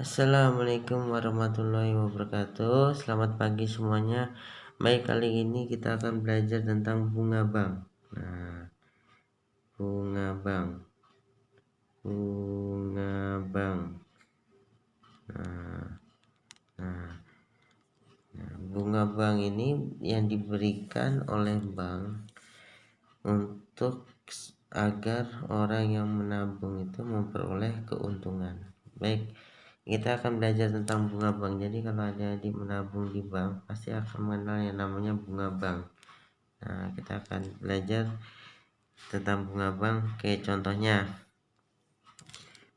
Assalamualaikum warahmatullahi wabarakatuh. Selamat pagi semuanya. Baik, kali ini kita akan belajar tentang bunga bank. Nah, bunga bank. Bunga bank. Bunga bank ini yang diberikan oleh bank untuk agar orang yang menabung itu memperoleh keuntungan. Baik, kita akan belajar tentang bunga bank. Jadi kalau adik-adik menabung di bank pasti akan mengenal yang namanya bunga bank. Nah, kita akan belajar tentang bunga bank. Oke, contohnya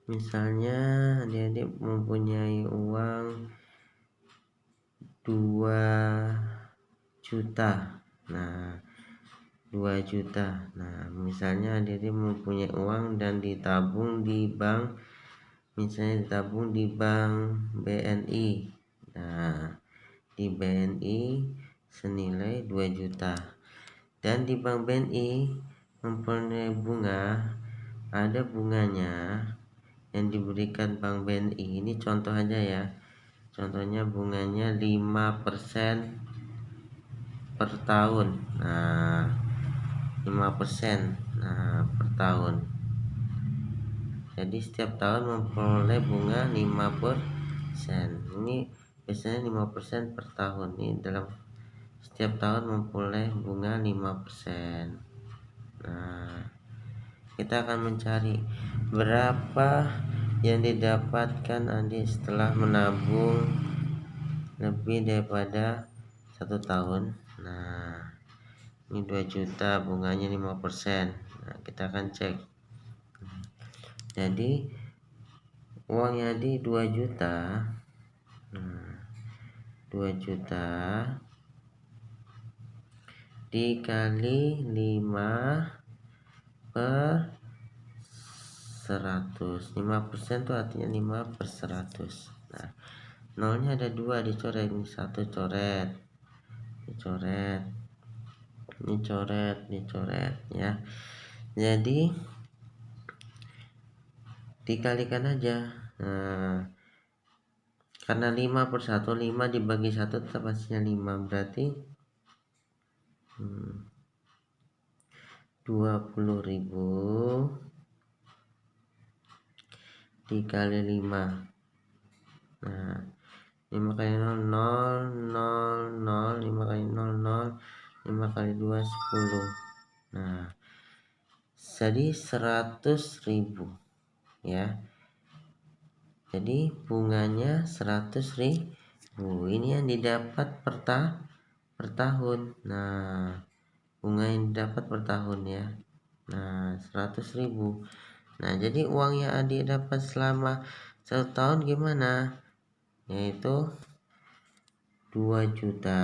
misalnya adik-adik mempunyai uang 2 juta. Nah, 2 juta. Nah, misalnya adik-adik mempunyai uang dan ditabung di bank, misalnya ditabung di bank BNI. Nah, di BNI senilai 2 juta. Dan di bank BNI mempunyai bunga, ada bunganya yang diberikan bank BNI. Ini contoh aja ya. Contohnya bunganya 5% per tahun. Nah, 5% per tahun. Jadi setiap tahun memperoleh bunga 5%. Ini biasanya 5% per tahun. Ini dalam setiap tahun memperoleh bunga 5%. Nah, kita akan mencari berapa yang didapatkan adik setelah menabung lebih daripada 1 tahun. Nah, ini 2 juta, bunganya 5%. Nah, kita akan cek. Jadi uangnya di 2 juta. Nah, 2 juta dikali 5 per 100. 5% itu artinya 5 per 100. Nah, nolnya ada 2, dicoret. Ini 1 coret, dicoret, dicoret ya. Jadi dikalikan aja. Nah, karena 5 per 1, 5 dibagi 1 tetap hasilnya 5. Berarti 20.000 dikali 5. Nah, 5 kali 0, 0, 0, 0, 5 kali 0, 0, 5 kali 2, 10. Nah, jadi 100.000 ya. Jadi bunganya 100.000. Ini yang didapat per tahun. Nah, bunga yang didapat per tahun ya. Nah, 100.000. Nah, jadi uang yang adik dapat selama 1 tahun gimana? Yaitu 2 juta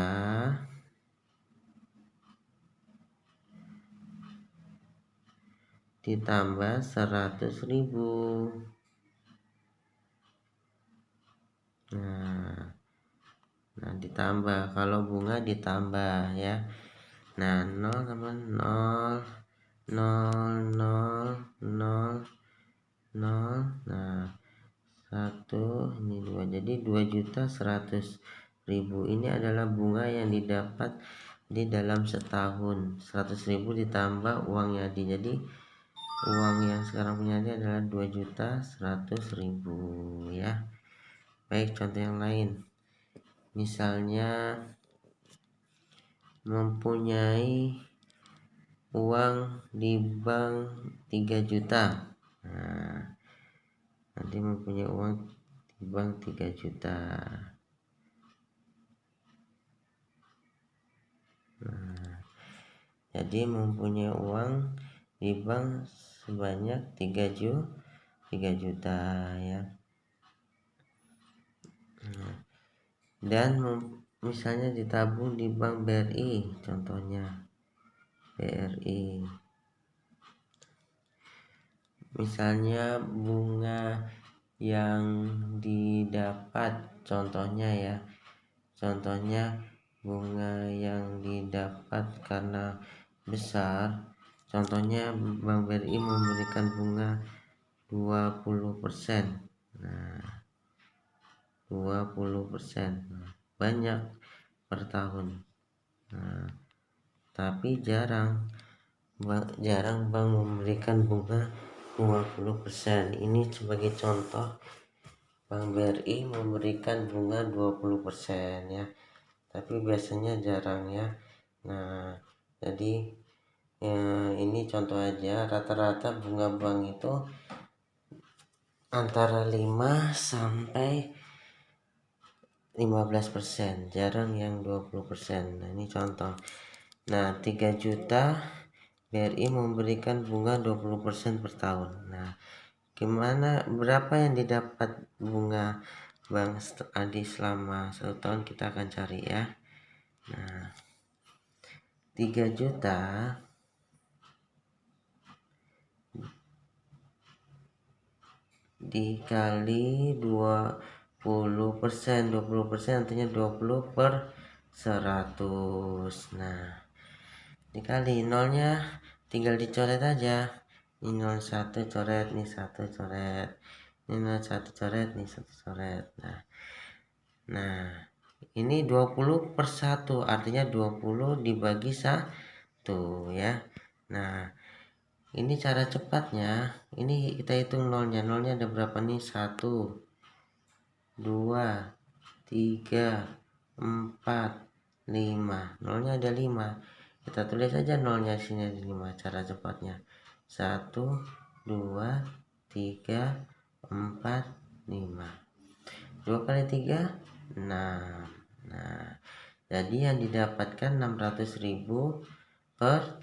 ditambah 100.000. Nah, ditambah, kalau bunga ditambah ya. Nah, 0 sama 0, 0, 0, 0, 0. Nah, 1, ini 2. Jadi 2.100.000. Ini adalah bunga yang didapat di dalam setahun. 100.000 ditambah uangnya di. Jadi uang yang sekarang punya dia adalah 2.100.000 ya. Baik, contoh yang lain. Misalnya mempunyai uang di bank 3 juta. Nah, nanti mempunyai uang di bank 3 juta. Nah, jadi mempunyai uang di bank sebanyak 3 juta ya. Nah, dan misalnya ditabung di bank BRI, contohnya BRI. Misalnya bunga yang didapat, contohnya ya. Contohnya bunga yang didapat karena besar. Contohnya Bank BRI memberikan bunga 20%. Nah, 20%. Banyak per tahun. Nah, tapi jarang bank memberikan bunga 20%. Ini sebagai contoh, Bank BRI memberikan bunga 20% ya, tapi biasanya jarang ya. Nah, jadi ini contoh aja, rata-rata bunga bank itu antara 5 sampai 15%, jarang yang 20%. Nah, ini contoh. Nah, 3 juta BRI memberikan bunga 20% per tahun. Nah, berapa yang didapat bunga Bang Adi selama 1 tahun, kita akan cari ya. Nah, 3 juta dikali 20%, 20% artinya 20 per 100. Nah, dikali nolnya tinggal dicoret aja. Ini 01 coret, ini 1 coret, ini 01 coret, ini 1 coret. Nah, ini 20 per 1 artinya 20 dibagi 1 ya. Nah, ini cara cepatnya, ini kita hitung nolnya. Nolnya ada berapa nih? 1, 2, 3, 4, 5. Nolnya ada 5. Kita tulis aja nolnya sini ada 5. Cara cepatnya 1, 2, 3, 4, 5. 2 kali 3 6. Nah, jadi yang didapatkan 600.000 per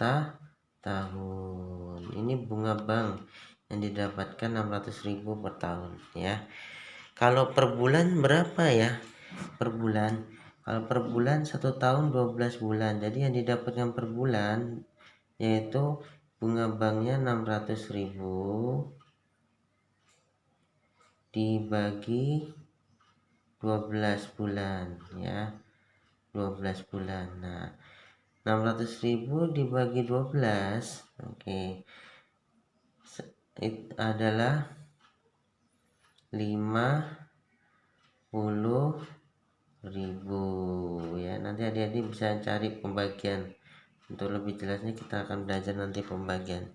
tahun. Ini bunga bank yang didapatkan 600.000 per tahun ya. Kalau per bulan berapa ya? Per bulan, kalau per bulan 1 tahun 12 bulan. Jadi yang didapatkan per bulan yaitu bunga banknya 600.000 dibagi 12 bulan ya. 12 bulan. Nah, 600.000 dibagi 12, oke, adalah 50.000 ya. Nanti adik-adik bisa cari pembagian. Untuk lebih jelasnya kita akan belajar nanti pembagian.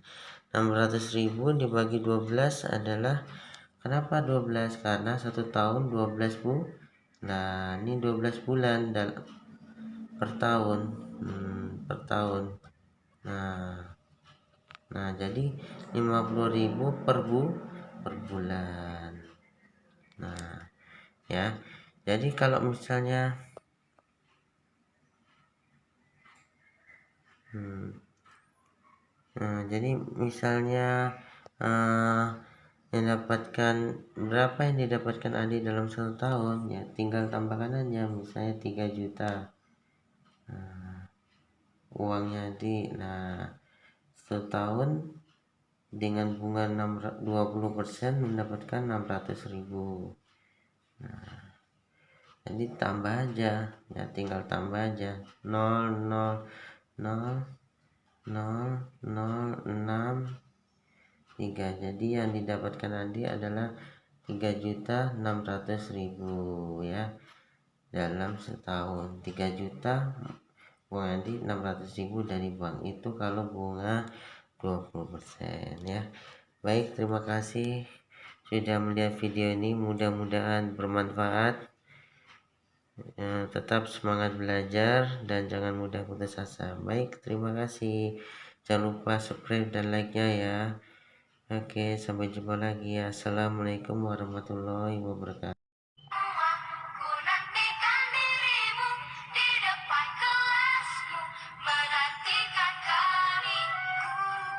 600.000 dibagi 12 adalah, kenapa 12? Karena 1 tahun 12 bulan. Nah, ini 12 bulan per tahun. Per tahun. Nah, jadi 50.000 per bulan. Nah, ya. Jadi kalau misalnya jadi misalnya berapa yang didapatkan Adi dalam 1 tahun ya, tinggal tambahkan aja, misalnya 3 juta uangnya Adi. Nah, 1 tahun dengan bunga 20% mendapatkan 600.000. Nah, jadi tambah aja ya, tinggal tambah aja 0 0 0 0 0 6 3. Jadi yang didapatkan Adi adalah 3.600.000 ya dalam setahun. 3 juta uang Adi, 600.000 dari bank. Itu kalau bunga 20% ya. Baik, terima kasih sudah melihat video ini, mudah-mudahan bermanfaat. Tetap semangat belajar dan jangan mudah putus asa. Baik, terima kasih. Jangan lupa subscribe dan like-nya ya. Oke, sampai jumpa lagi. Assalamualaikum warahmatullahi wabarakatuh.